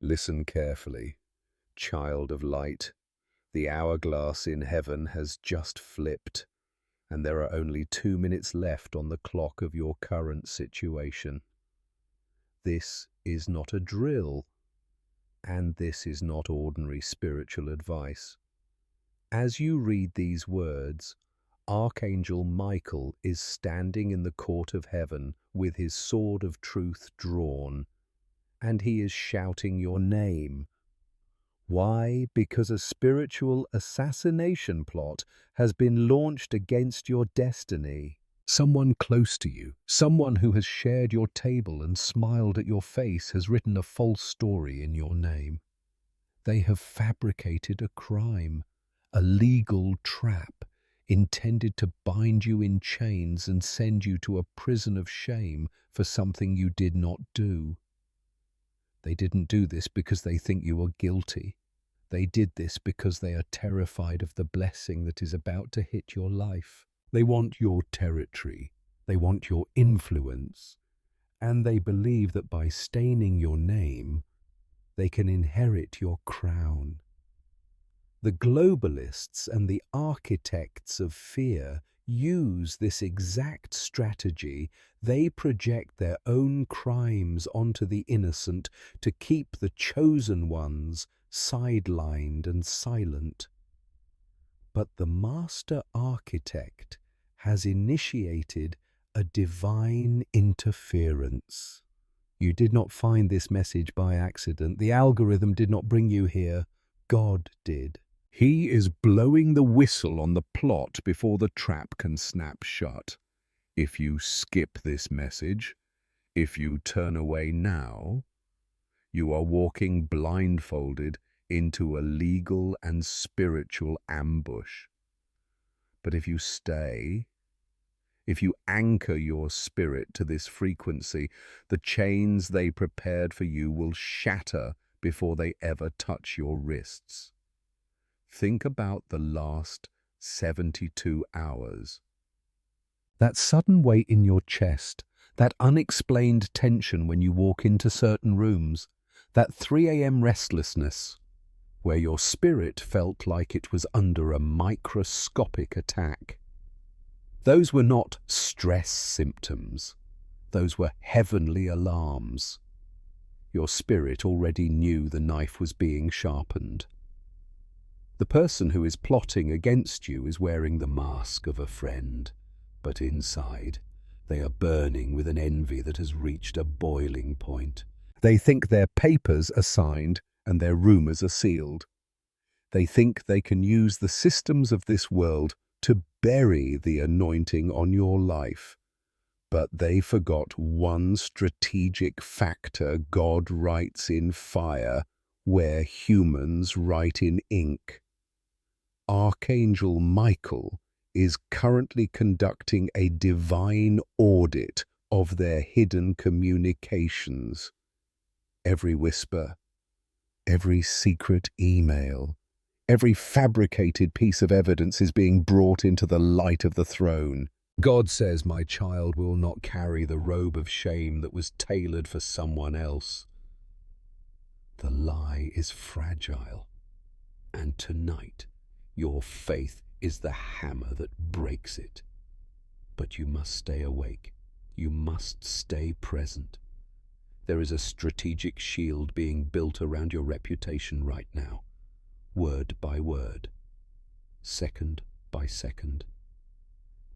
Listen carefully, child of light. The hourglass in heaven has just flipped, and there are only 2 minutes left on the clock of your current situation. This is not a drill, and this is not ordinary spiritual advice. As you read these words, Archangel Michael is standing in the court of heaven with his sword of truth drawn, and he is shouting your name. Why? Because a spiritual assassination plot has been launched against your destiny. Someone close to you, someone who has shared your table and smiled at your face, has written a false story in your name. They have fabricated a crime, a legal trap, intended to bind you in chains and send you to a prison of shame for something you did not do. They didn't do this because they think you are guilty. They did this because they are terrified of the blessing that is about to hit your life. They want your territory. They want your influence. And they believe that by staining your name, they can inherit your crown. The globalists and the architects of fear use this exact strategy. They project their own crimes onto the innocent to keep the chosen ones sidelined and silent. But the master architect has initiated a divine interference. You did not find this message by accident. The algorithm did not bring you here. God did. He is blowing the whistle on the plot before the trap can snap shut. If you skip this message, if you turn away now, you are walking blindfolded into a legal and spiritual ambush. But if you stay, if you anchor your spirit to this frequency, the chains they prepared for you will shatter before they ever touch your wrists. Think about the last 72 hours. That sudden weight in your chest, that unexplained tension when you walk into certain rooms, that 3 a.m. restlessness, where your spirit felt like it was under a microscopic attack. Those were not stress symptoms. Those were heavenly alarms. Your spirit already knew the knife was being sharpened. The person who is plotting against you is wearing the mask of a friend, but inside they are burning with an envy that has reached a boiling point. They think their papers are signed and their rumors are sealed. They think they can use the systems of this world to bury the anointing on your life. But they forgot one strategic factor God writes in fire where humans write in ink. Archangel Michael is currently conducting a divine audit of their hidden communications. Every whisper, every secret email, every fabricated piece of evidence is being brought into the light of the throne. God says, my child will not carry the robe of shame that was tailored for someone else. The lie is fragile, and tonight your faith is the hammer that breaks it. But you must stay awake. You must stay present. There is a strategic shield being built around your reputation right now, word by word, second by second.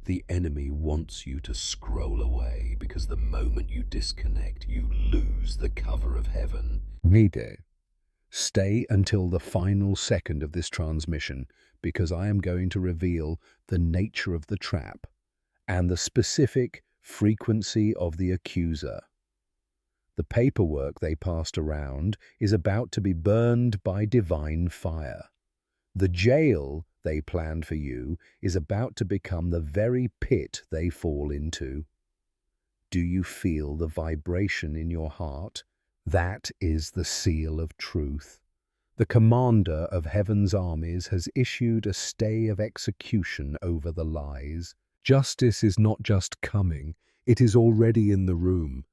The enemy wants you to scroll away because the moment you disconnect, you lose the cover of heaven. Mide, stay until the final second of this transmission, because I am going to reveal the nature of the trap and the specific frequency of the accuser. The paperwork they passed around is about to be burned by divine fire. The jail they planned for you is about to become the very pit they fall into. Do you feel the vibration in your heart? That is the seal of truth. The commander of heaven's armies has issued a stay of execution over the lies. Justice is not just coming, it is already in the room.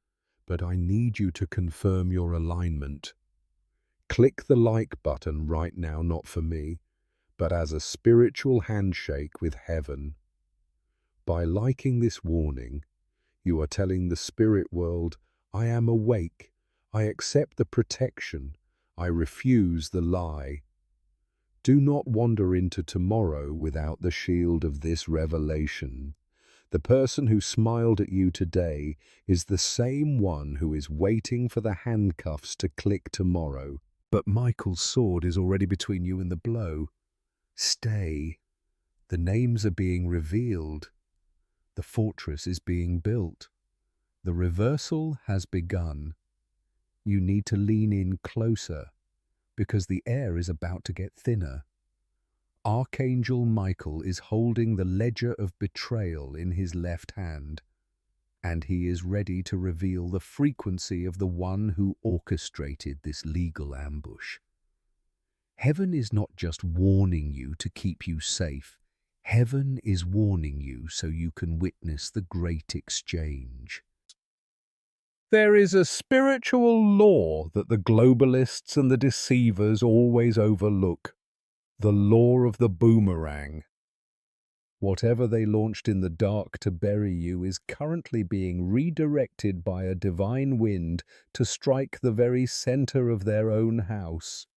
But I need you to confirm your alignment. Click the like button right now, not for me, but as a spiritual handshake with heaven. By liking this warning, you are telling the spirit world, I am awake, I accept the protection, I refuse the lie. Do not wander into tomorrow without the shield of this revelation. The person who smiled at you today is the same one who is waiting for the handcuffs to click tomorrow. But Michael's sword is already between you and the blow. Stay. The names are being revealed. The fortress is being built. The reversal has begun. You need to lean in closer, because the air is about to get thinner. Archangel Michael is holding the ledger of betrayal in his left hand, and he is ready to reveal the frequency of the one who orchestrated this legal ambush. Heaven is not just warning you to keep you safe. Heaven is warning you so you can witness the great exchange. There is a spiritual law that the globalists and the deceivers always overlook, the law of the boomerang. Whatever they launched in the dark to bury you is currently being redirected by a divine wind to strike the very center of their own house.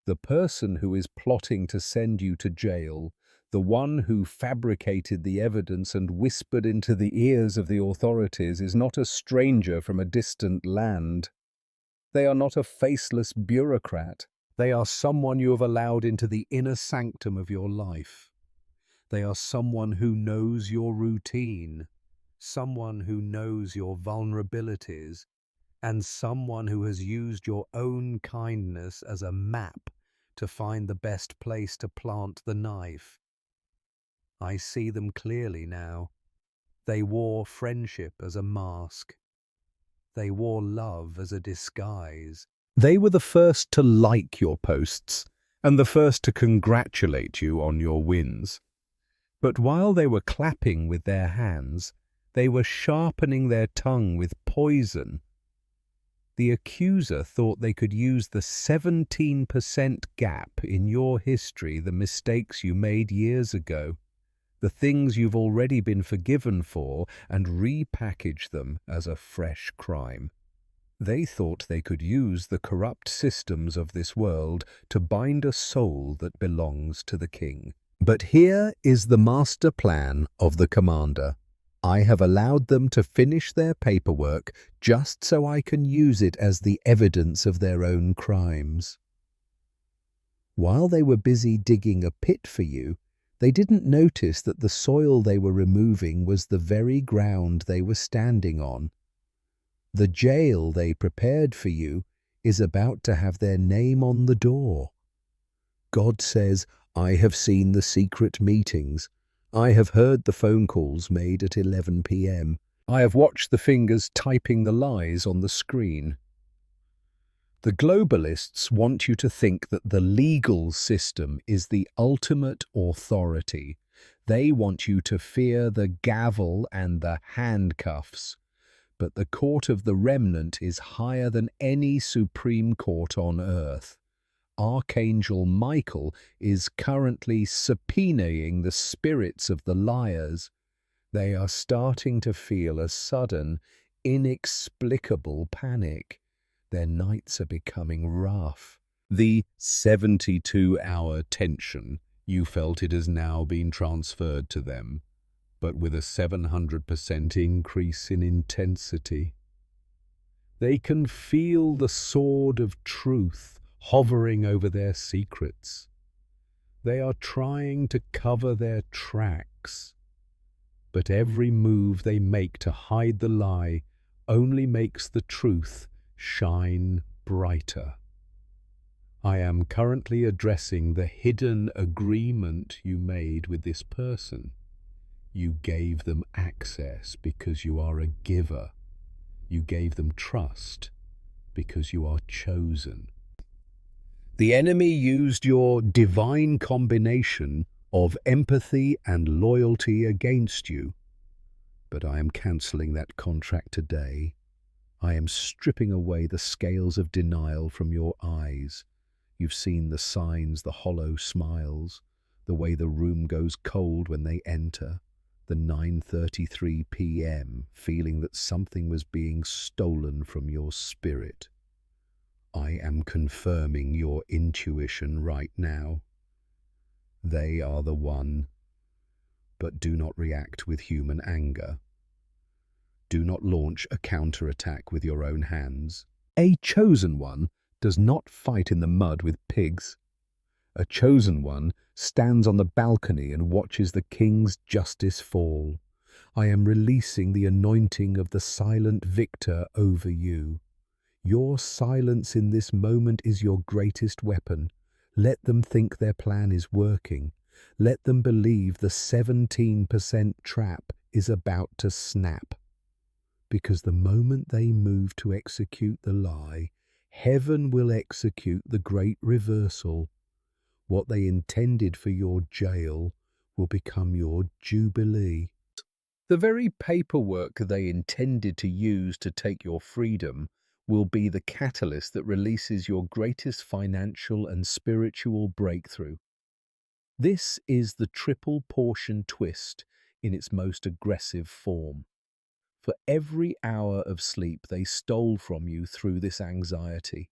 The person who is plotting to send you to jail, the one who fabricated the evidence and whispered into the ears of the authorities, is not a stranger from a distant land. They are not a faceless bureaucrat. They are someone you have allowed into the inner sanctum of your life. They are someone who knows your routine, someone who knows your vulnerabilities, and someone who has used your own kindness as a map to find the best place to plant the knife. I see them clearly now. They wore friendship as a mask. They wore love as a disguise. They were the first to like your posts and the first to congratulate you on your wins. But while they were clapping with their hands, they were sharpening their tongue with poison. The accuser thought they could use the 17% gap in your history, the mistakes you made years ago, the things you've already been forgiven for, and repackage them as a fresh crime. They thought they could use the corrupt systems of this world to bind a soul that belongs to the king. But here is the master plan of the commander. I have allowed them to finish their paperwork just so I can use it as the evidence of their own crimes. While they were busy digging a pit for you, they didn't notice that the soil they were removing was the very ground they were standing on. The jail they prepared for you is about to have their name on the door. God says, I have seen the secret meetings. I have heard the phone calls made at 11 p.m. I have watched the fingers typing the lies on the screen. The globalists want you to think that the legal system is the ultimate authority. They want you to fear the gavel and the handcuffs. But the court of the remnant is higher than any supreme court on earth. Archangel Michael is currently subpoenaing the spirits of the liars. They are starting to feel a sudden, inexplicable panic. Their nights are becoming rough. The 72-hour tension, you felt it has now been transferred to them, but with a 700% increase in intensity. They can feel the sword of truth hovering over their secrets. They are trying to cover their tracks, but every move they make to hide the lie only makes the truth shine brighter. I am currently addressing the hidden agreement you made with this person. You gave them access because you are a giver. You gave them trust because you are chosen. The enemy used your divine combination of empathy and loyalty against you. But I am cancelling that contract today. I am stripping away the scales of denial from your eyes. You've seen the signs, the hollow smiles, the way the room goes cold when they enter, the 9:33 p.m. feeling that something was being stolen from your spirit. I am confirming your intuition right now. They are the one, but do not react with human anger. Do not launch a counterattack with your own hands. A chosen one does not fight in the mud with pigs. A chosen one stands on the balcony and watches the king's justice fall. I am releasing the anointing of the silent victor over you. Your silence in this moment is your greatest weapon. Let them think their plan is working. Let them believe the 17% trap is about to snap. Because the moment they move to execute the lie, heaven will execute the great reversal. What they intended for your jail will become your jubilee. The very paperwork they intended to use to take your freedom will be the catalyst that releases your greatest financial and spiritual breakthrough. This is the triple portion twist in its most aggressive form. For every hour of sleep they stole from you through this anxiety,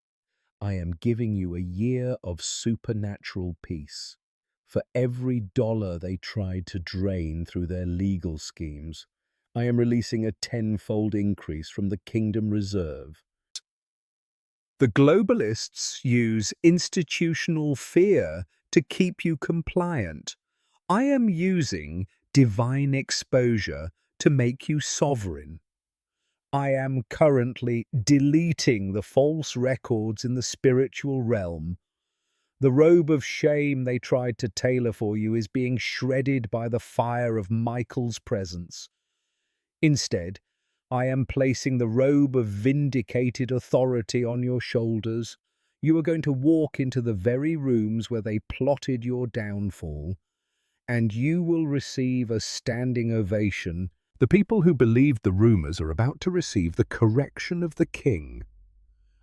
I am giving you a year of supernatural peace. For every dollar they tried to drain through their legal schemes, I am releasing a tenfold increase from the kingdom reserve. The globalists use institutional fear to keep you compliant. I am using divine exposure to make you sovereign. I am currently deleting the false records in the spiritual realm. The robe of shame they tried to tailor for you is being shredded by the fire of Michael's presence. Instead, I am placing the robe of vindicated authority on your shoulders. You are going to walk into the very rooms where they plotted your downfall, and you will receive a standing ovation. The people who believed the rumors are about to receive the correction of the king.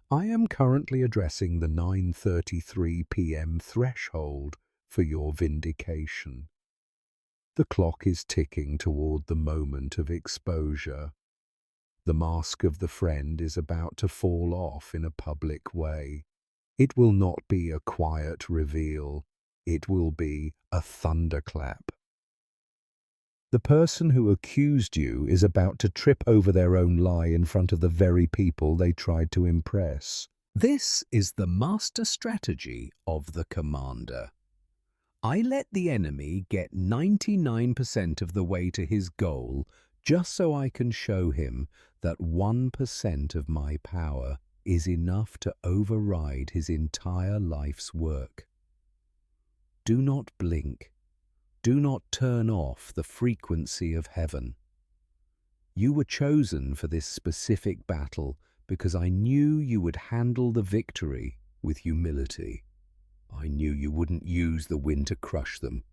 I am currently addressing the 9:33 p.m. threshold for your vindication. The clock is ticking toward the moment of exposure. The mask of the friend is about to fall off in a public way. It will not be a quiet reveal. It will be a thunderclap. The person who accused you is about to trip over their own lie in front of the very people they tried to impress. This is the master strategy of the commander. I let the enemy get 99% of the way to his goal just so I can show him that 1% of my power is enough to override his entire life's work. Do not blink. Do not turn off the frequency of heaven. You were chosen for this specific battle because I knew you would handle the victory with humility. I knew you wouldn't use the win to crush them,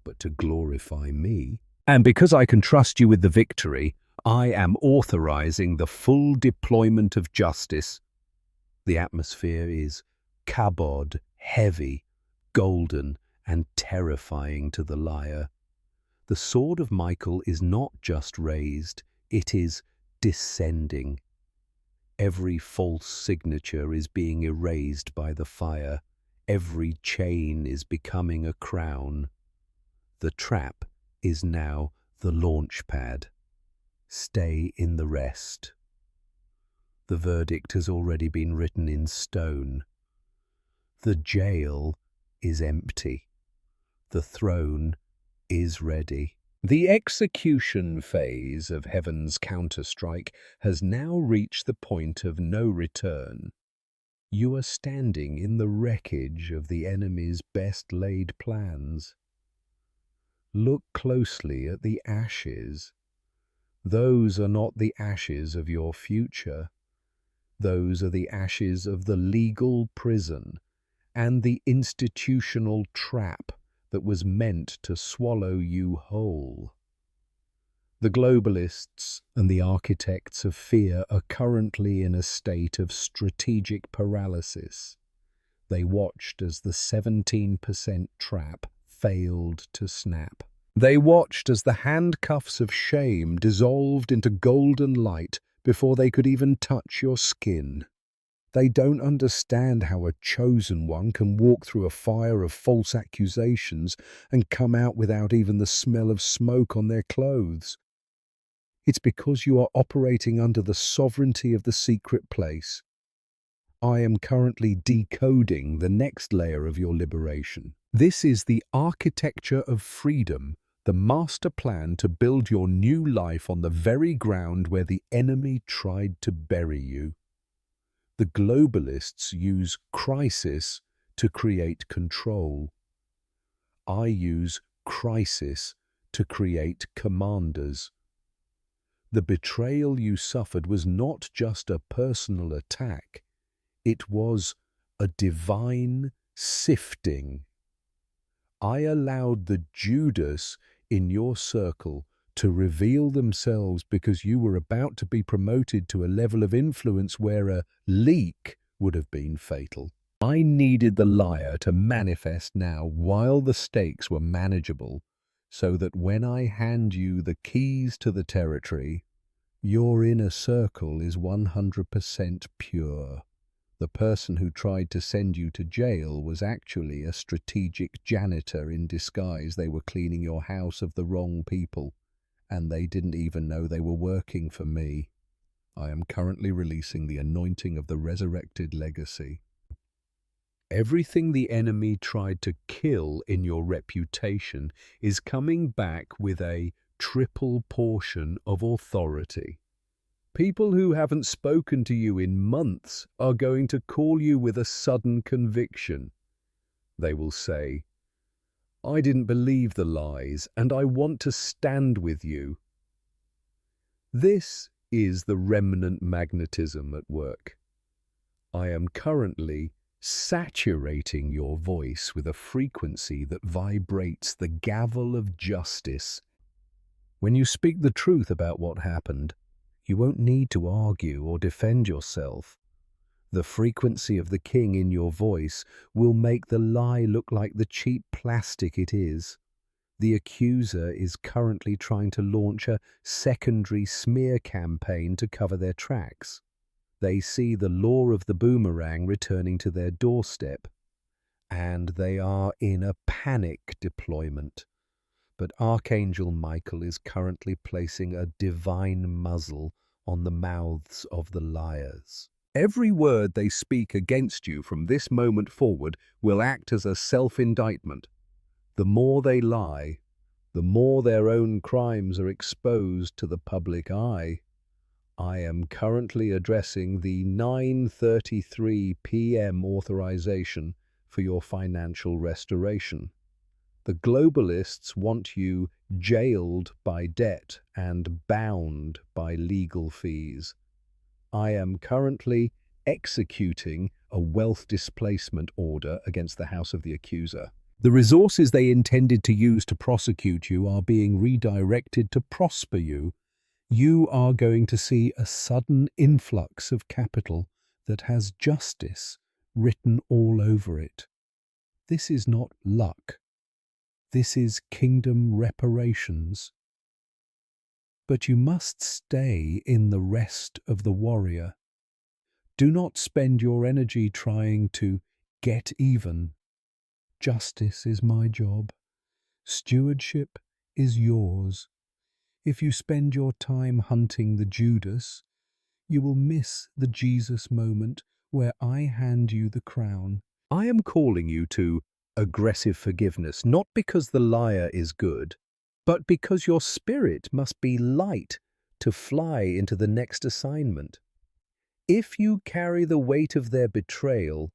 but to glorify me. And because I can trust you with the victory, I am authorizing the full deployment of justice. The atmosphere is kabod, heavy, golden, and terrifying to the liar. The sword of Michael is not just raised, it is descending. Every false signature is being erased by the fire. Every chain is becoming a crown. The trap is now the launch pad. Stay in the rest. The verdict has already been written in stone. The jail is empty. The throne is ready. The execution phase of heaven's counterstrike has now reached the point of no return. You are standing in the wreckage of the enemy's best-laid plans. Look closely at the ashes. Those are not the ashes of your future. Those are the ashes of the legal prison and the institutional trap that was meant to swallow you whole. The globalists and the architects of fear are currently in a state of strategic paralysis. They watched as the 17% trap failed to snap. They watched as the handcuffs of shame dissolved into golden light before they could even touch your skin. They don't understand how a chosen one can walk through a fire of false accusations and come out without even the smell of smoke on their clothes. It's because you are operating under the sovereignty of the secret place. I am currently decoding the next layer of your liberation. This is the architecture of freedom, the master plan to build your new life on the very ground where the enemy tried to bury you. The globalists use crisis to create control. I use crisis to create commanders. The betrayal you suffered was not just a personal attack, it was a divine sifting. I allowed the Judas in your circle to reveal themselves because you were about to be promoted to a level of influence where a leak would have been fatal. I needed the liar to manifest now while the stakes were manageable, so that when I hand you the keys to the territory, your inner circle is 100% pure. The person who tried to send you to jail was actually a strategic janitor in disguise. They were cleaning your house of the wrong people, and they didn't even know they were working for me. I am currently releasing the anointing of the resurrected legacy. Everything the enemy tried to kill in your reputation is coming back with a triple portion of authority. People who haven't spoken to you in months are going to call you with a sudden conviction. They will say, "I didn't believe the lies, and I want to stand with you." This is the remnant magnetism at work. I am currently saturating your voice with a frequency that vibrates the gavel of justice. When you speak the truth about what happened, you won't need to argue or defend yourself. The frequency of the king in your voice will make the lie look like the cheap plastic it is. The accuser is currently trying to launch a secondary smear campaign to cover their tracks. They see the law of the boomerang returning to their doorstep, and they are in a panic deployment. But Archangel Michael is currently placing a divine muzzle on the mouths of the liars. Every word they speak against you from this moment forward will act as a self-indictment. The more they lie, the more their own crimes are exposed to the public eye. I am currently addressing the 9:33 p.m. authorization for your financial restoration. The globalists want you jailed by debt and bound by legal fees. I am currently executing a wealth displacement order against the house of the accuser. The resources they intended to use to prosecute you are being redirected to prosper you. You are going to see a sudden influx of capital that has justice written all over it. This is not luck. This is kingdom reparations. But you must stay in the rest of the warrior. Do not spend your energy trying to get even. Justice is my job. Stewardship is yours. If you spend your time hunting the Judas, you will miss the Jesus moment where I hand you the crown. I am calling you to aggressive forgiveness, not because the liar is good, but because your spirit must be light to fly into the next assignment. If you carry the weight of their betrayal,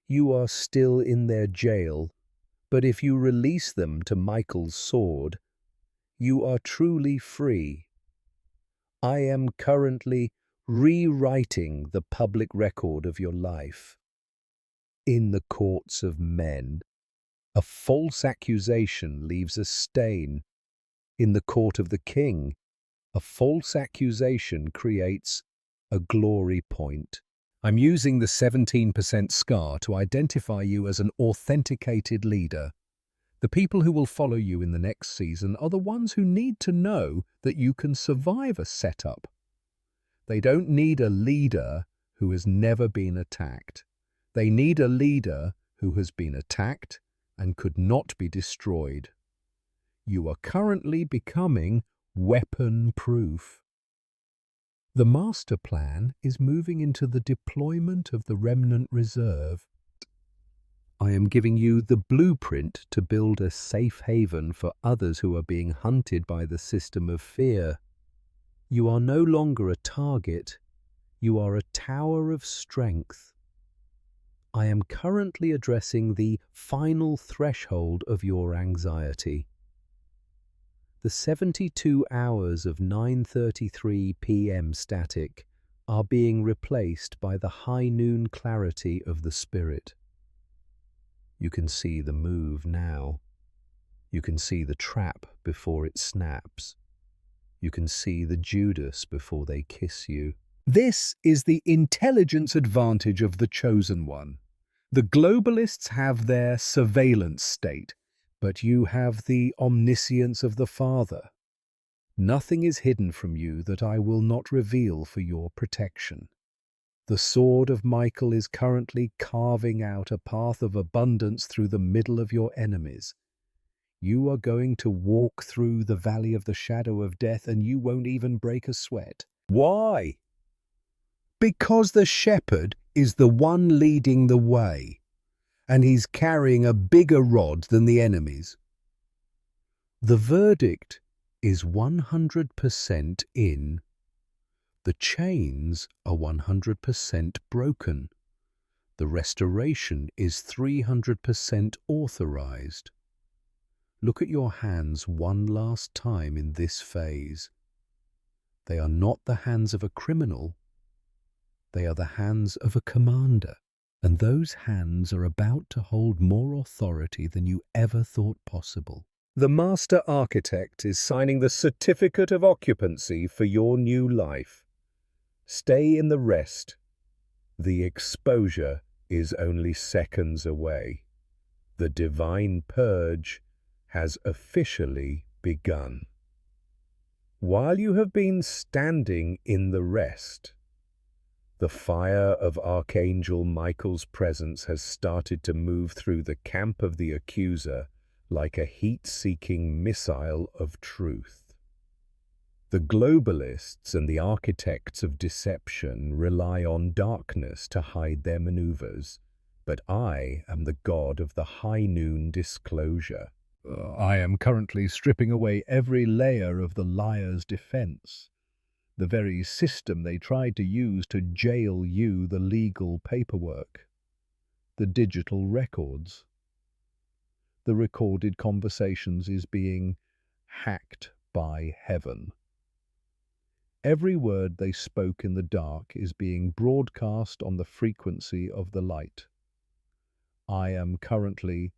you are still in their jail, but if you release them to Michael's sword, you are truly free. I am currently rewriting the public record of your life. In the courts of men, a false accusation leaves a stain. In the court of the king, A false accusation creates a glory point. I'm using the 17% scar to identify you as an authenticated leader. The people who will follow you in the next season are the ones who need to know that you can survive a setup. They don't need a leader who has never been attacked. They need a leader who has been attacked and could not be destroyed. You are currently becoming weapon-proof. The master plan is moving into the deployment of the remnant reserve. I am giving you the blueprint to build a safe haven for others who are being hunted by the system of fear. You are no longer a target. You are a tower of strength. I am currently addressing the final threshold of your anxiety. The 72 hours of 9:33 p.m. static are being replaced by the high noon clarity of the Spirit. You can see the move now. You can see the trap before it snaps. You can see the Judas before they kiss you. This is the intelligence advantage of the chosen one. The globalists have their surveillance state, but you have the omniscience of the Father. Nothing is hidden from you that I will not reveal for your protection. The sword of Michael is currently carving out a path of abundance through the middle of your enemies. You are going to walk through the valley of the shadow of death and you won't even break a sweat. Why? Because the shepherd is the one leading the way, and he's carrying a bigger rod than the enemies. The verdict is 100% in. The chains are 100% broken. The restoration is 300% authorized. Look at your hands one last time in this phase. They are not the hands of a criminal. They are the hands of a commander. And those hands are about to hold more authority than you ever thought possible. The master architect is signing the certificate of occupancy for your new life. Stay in the rest. The exposure is only seconds away. The divine purge has officially begun. While you have been standing in the rest, the fire of Archangel Michael's presence has started to move through the camp of the accuser like a heat-seeking missile of truth. The globalists and the architects of deception rely on darkness to hide their maneuvers, but I am the god of the high noon disclosure. I am currently stripping away every layer of the liar's defense. The very system they tried to use to jail you, the legal paperwork, the digital records, the recorded conversations is being hacked by heaven. Every word they spoke in the dark is being broadcast on the frequency of the light. I am currently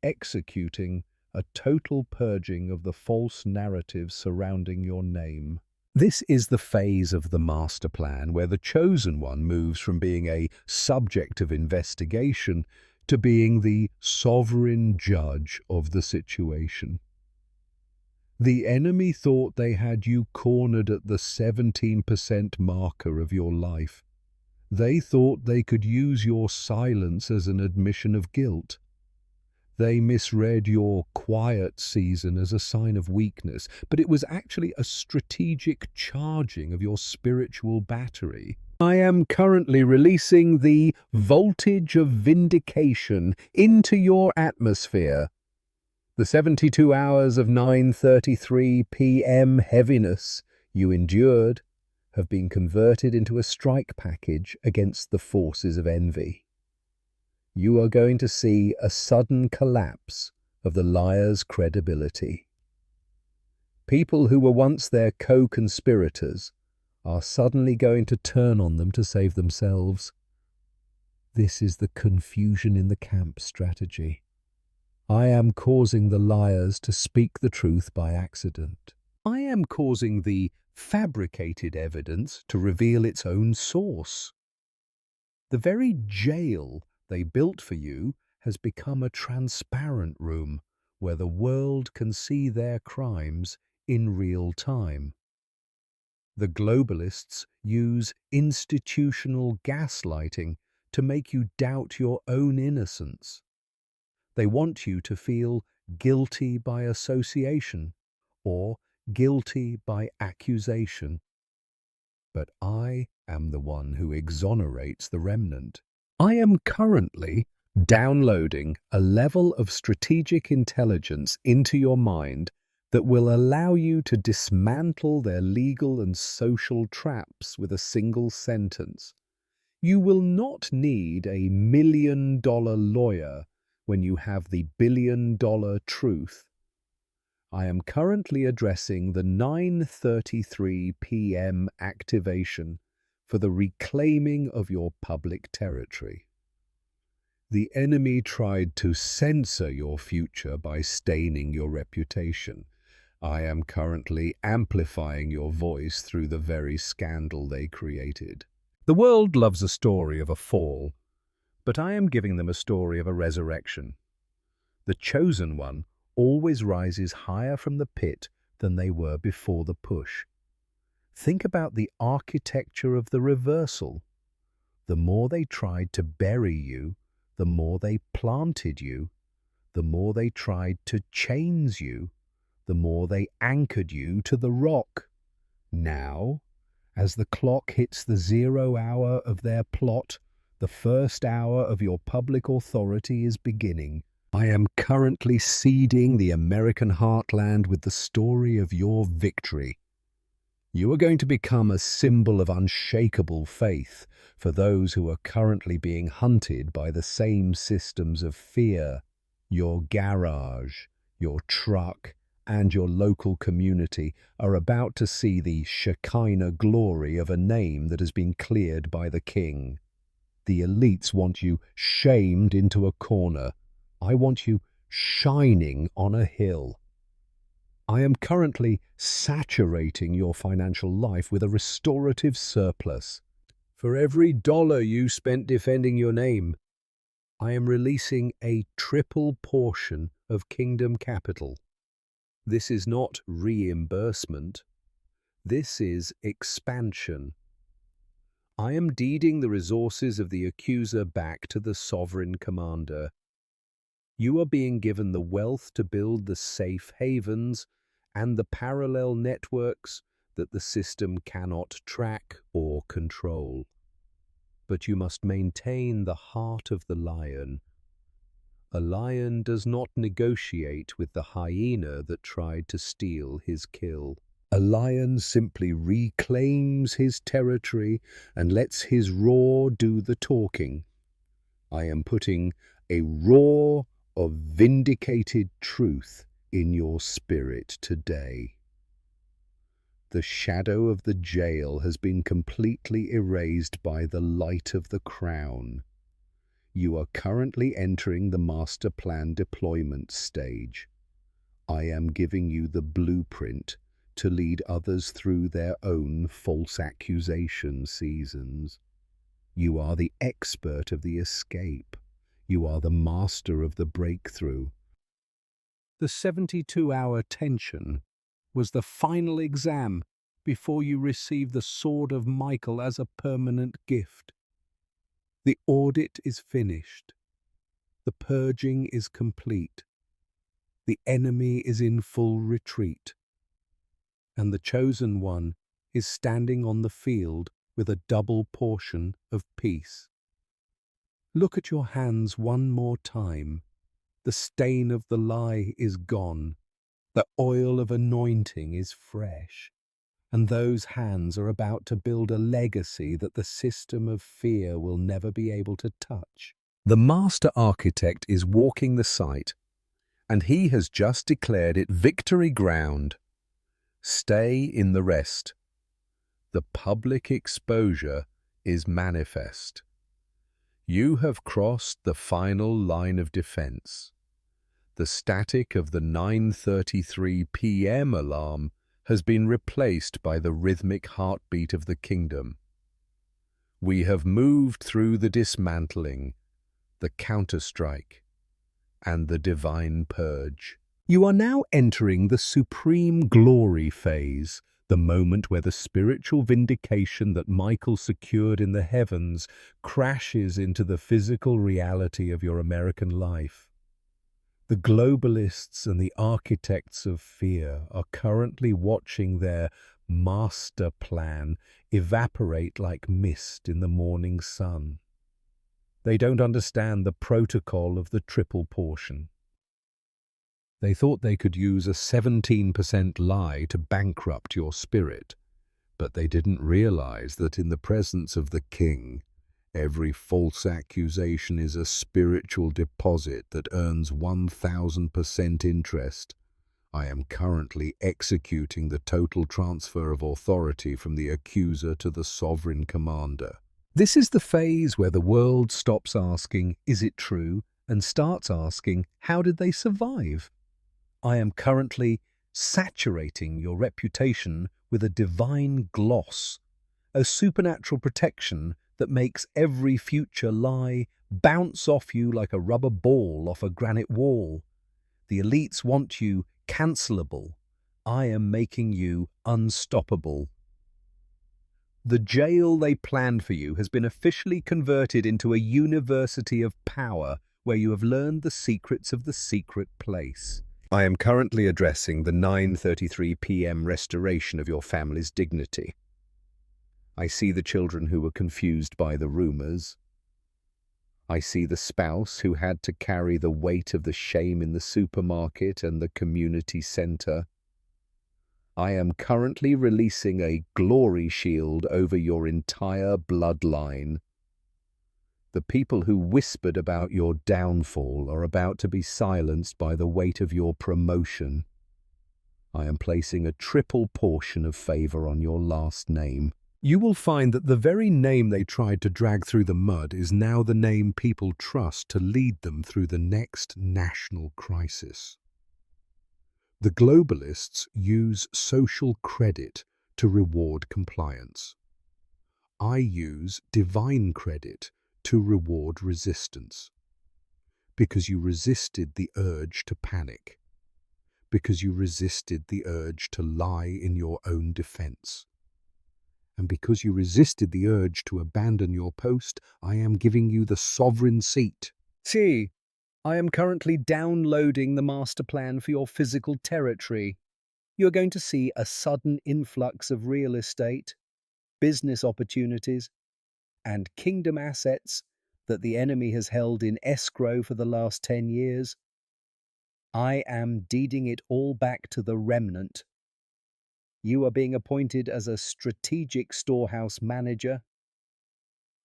executing a total purging of the false narratives surrounding your name. This is the phase of the master plan where the chosen one moves from being a subject of investigation to being the sovereign judge of the situation. The enemy thought they had you cornered at the 17% marker of your life. They thought they could use your silence as an admission of guilt. They misread your quiet season as a sign of weakness, but it was actually a strategic charging of your spiritual battery. I am currently releasing the voltage of vindication into your atmosphere. The 72 hours of 9:33 p.m. heaviness you endured have been converted into a strike package against the forces of envy. You are going to see a sudden collapse of the liar's credibility. People who were once their co-conspirators are suddenly going to turn on them to save themselves. This is the confusion in the camp strategy. I am causing the liars to speak the truth by accident. I am causing the fabricated evidence to reveal its own source. The very jail they built for you has become a transparent room where the world can see their crimes in real time. The globalists use institutional gaslighting to make you doubt your own innocence. They want you to feel guilty by association or guilty by accusation. But I am the one who exonerates the remnant. I am currently downloading a level of strategic intelligence into your mind that will allow you to dismantle their legal and social traps with a single sentence. You will not need a million-dollar lawyer when you have the billion-dollar truth. I am currently addressing the 9:33 p.m. activation for the reclaiming of your public territory. The enemy tried to censor your future by staining your reputation. I am currently amplifying your voice through the very scandal they created. The world loves a story of a fall, but I am giving them a story of a resurrection. The chosen one always rises higher from the pit than they were before the push. Think about the architecture of the reversal. The more they tried to bury you, the more they planted you. The more they tried to chains you, the more they anchored you to the rock. Now, as the clock hits the 0 hour of their plot, the first hour of your public authority is beginning. I am currently seeding the American heartland with the story of your victory. You are going to become a symbol of unshakable faith for those who are currently being hunted by the same systems of fear. Your garage, your truck, and your local community are about to see the Shekinah glory of a name that has been cleared by the King. The elites want you shamed into a corner. I want you shining on a hill. I am currently saturating your financial life with a restorative surplus. For every dollar you spent defending your name, I am releasing a triple portion of kingdom capital. This is not reimbursement. This is expansion. I am deeding the resources of the accuser back to the sovereign commander. You are being given the wealth to build the safe havens and the parallel networks that the system cannot track or control. But you must maintain the heart of the lion. A lion does not negotiate with the hyena that tried to steal his kill. A lion simply reclaims his territory and lets his roar do the talking. I am putting a roar of vindicated truth in your spirit today. The shadow of the jail has been completely erased by the light of the crown. You are currently entering the master plan deployment stage. I am giving you the blueprint to lead others through their own false accusation seasons. You are the expert of the escape. You are the master of the breakthrough. The 72-hour tension was the final exam before you received the sword of Michael as a permanent gift. The audit is finished. The purging is complete. The enemy is in full retreat. And the chosen one is standing on the field with a double portion of peace. Look at your hands one more time. The stain of the lie is gone. The oil of anointing is fresh. And those hands are about to build a legacy that the system of fear will never be able to touch. The master architect is walking the site, and he has just declared it victory ground. Stay in the rest. The public exposure is manifest. You have crossed the final line of defense. The static of the 9:33 p.m. alarm has been replaced by the rhythmic heartbeat of the kingdom. We have moved through the dismantling, the counterstrike, and the divine purge. You are now entering the supreme glory phase, the moment where the spiritual vindication that Michael secured in the heavens crashes into the physical reality of your American life. The globalists and the architects of fear are currently watching their master plan evaporate like mist in the morning sun. They don't understand the protocol of the triple portion. They thought they could use a 17% lie to bankrupt your spirit, but they didn't realize that in the presence of the king, every false accusation is a spiritual deposit that earns 1,000% interest. I am currently executing the total transfer of authority from the accuser to the sovereign commander. This is the phase where the world stops asking, "Is it true?" and starts asking, "How did they survive?" I am currently saturating your reputation with a divine gloss, a supernatural protection that makes every future lie bounce off you like a rubber ball off a granite wall. The elites want you cancelable. I am making you unstoppable. The jail they planned for you has been officially converted into a university of power where you have learned the secrets of the secret place. I am currently addressing the 9:33 p.m. restoration of your family's dignity. I see the children who were confused by the rumors. I see the spouse who had to carry the weight of the shame in the supermarket and the community center. I am currently releasing a glory shield over your entire bloodline. The people who whispered about your downfall are about to be silenced by the weight of your promotion. I am placing a triple portion of favor on your last name. You will find that the very name they tried to drag through the mud is now the name people trust to lead them through the next national crisis. The globalists use social credit to reward compliance. I use divine credit to reward resistance. Because you resisted the urge to panic. Because you resisted the urge to lie in your own defense. And because you resisted the urge to abandon your post, I am giving you the sovereign seat. See, I am currently downloading the master plan for your physical territory. You're going to see a sudden influx of real estate, business opportunities, and kingdom assets that the enemy has held in escrow for the last 10 years. I am deeding it all back to the remnant. You are being appointed as a strategic storehouse manager.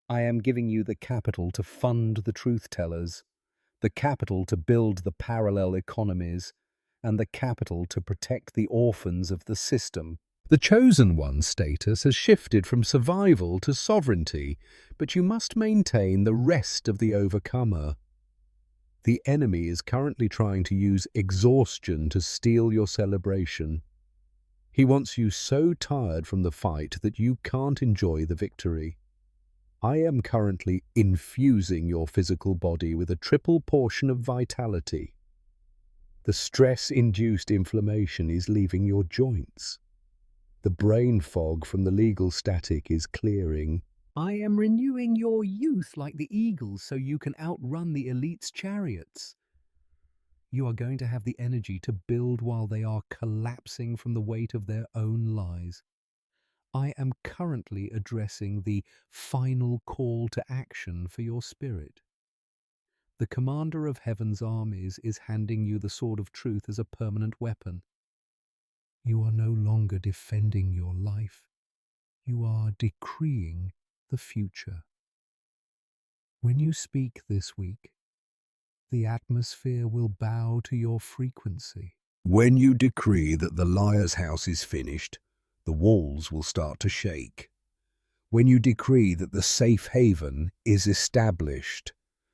I am giving you the capital to fund the truth-tellers, the capital to build the parallel economies, and the capital to protect the orphans of the system. The chosen one status has shifted from survival to sovereignty, but you must maintain the rest of the overcomer. The enemy is currently trying to use exhaustion to steal your celebration. He wants you so tired from the fight that you can't enjoy the victory. I am currently infusing your physical body with a triple portion of vitality. The stress-induced inflammation is leaving your joints. The brain fog from the legal static is clearing. I am renewing your youth like the eagles so you can outrun the elite's chariots. You are going to have the energy to build while they are collapsing from the weight of their own lies. I am currently addressing the final call to action for your spirit. The commander of heaven's armies is handing you the sword of truth as a permanent weapon. You are no longer defending your life. You are decreeing the future. When you speak this week, the atmosphere will bow to your frequency. When you decree that the liar's house is finished, the walls will start to shake. When you decree that the safe haven is established,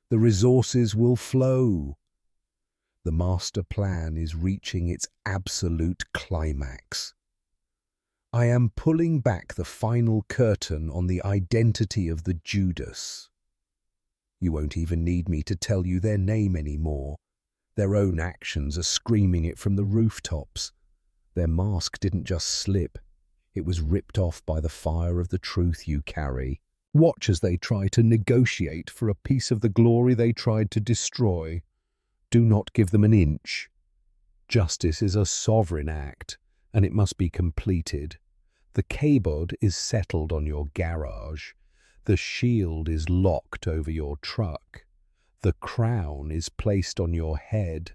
the resources will flow. The master plan is reaching its absolute climax. I am pulling back the final curtain on the identity of the Judas. You won't even need me to tell you their name anymore. Their own actions are screaming it from the rooftops. Their mask didn't just slip, it was ripped off by the fire of the truth you carry. Watch as they try to negotiate for a piece of the glory they tried to destroy. Do not give them an inch. Justice is a sovereign act, and it must be completed. The kabod is settled on your garage. The shield is locked over your truck. The crown is placed on your head.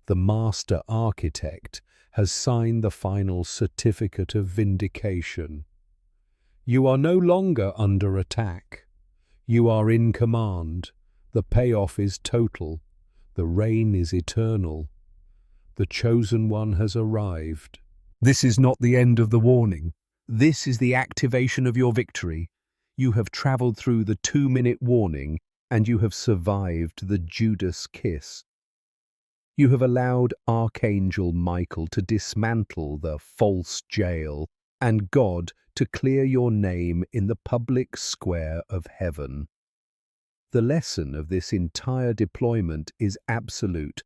The master architect has signed the final certificate of vindication. You are no longer under attack. You are in command. The payoff is total. The reign is eternal. The chosen one has arrived. This is not the end of the warning. This is the activation of your victory. You have traveled through the 2-minute warning, and you have survived the Judas kiss. You have allowed Archangel Michael to dismantle the false jail and God to clear your name in the public square of heaven. The lesson of this entire deployment is absolute.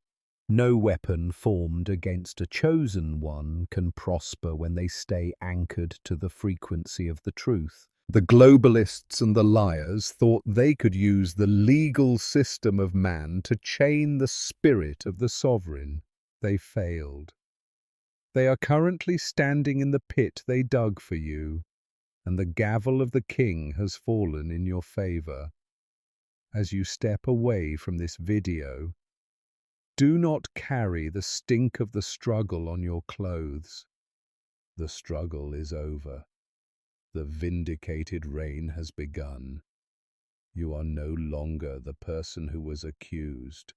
No weapon formed against a chosen one can prosper when they stay anchored to the frequency of the truth. The globalists and the liars thought they could use the legal system of man to chain the spirit of the sovereign. They failed. They are currently standing in the pit they dug for you, and the gavel of the king has fallen in your favor. As you step away from this video, do not carry the stink of the struggle on your clothes. The struggle is over. The vindicated reign has begun. You are no longer the person who was accused.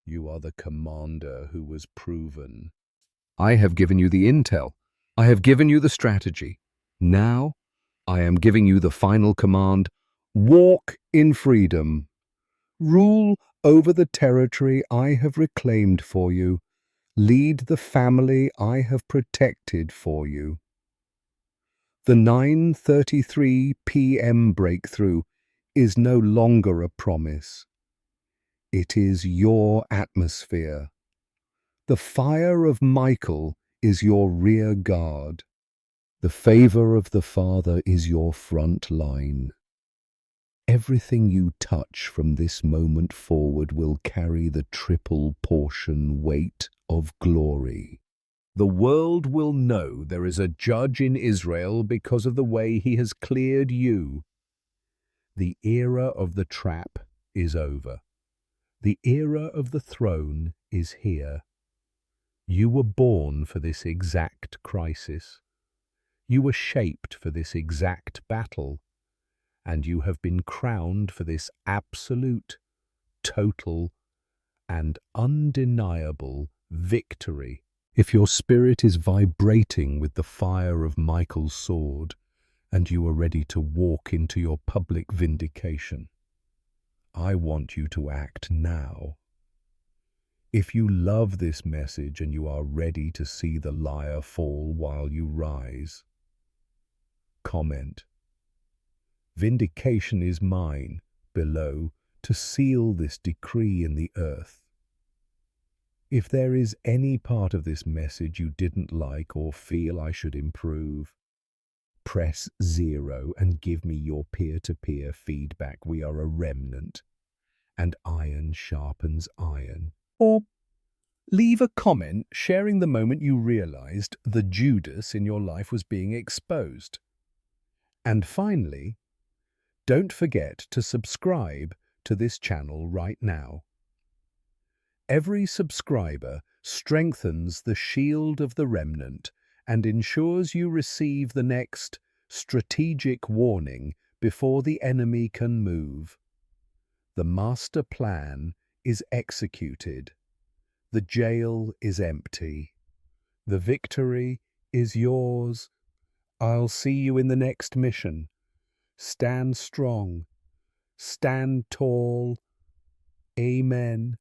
You are the commander who was proven. I have given you the intel. I have given you the strategy. Now, I am giving you the final command. Walk in freedom. Rule over the territory I have reclaimed for you. Lead the family I have protected for you. The 9:33 p.m. breakthrough is no longer a promise. It is your atmosphere. The fire of Michael is your rear guard. The favor of the Father is your front line. Everything you touch from this moment forward will carry the triple portion weight of glory. The world will know there is a judge in Israel because of the way he has cleared you. The era of the trap is over. The era of the throne is here. You were born for this exact crisis. You were shaped for this exact battle. And you have been crowned for this absolute, total, and undeniable victory. If your spirit is vibrating with the fire of Michael's sword, and you are ready to walk into your public vindication, I want you to act now. If you love this message and you are ready to see the liar fall while you rise, comment. Vindication is mine, below, to seal this decree in the earth. If there is any part of this message you didn't like or feel I should improve, press 0 and give me your peer-to-peer feedback. We are a remnant, and iron sharpens iron. Or leave a comment sharing the moment you realized the Judas in your life was being exposed. And finally, don't forget to subscribe to this channel right now. Every subscriber strengthens the shield of the remnant and ensures you receive the next strategic warning before the enemy can move. The master plan is executed. The jail is empty. The victory is yours. I'll see you in the next mission. Stand strong. Stand tall. Amen.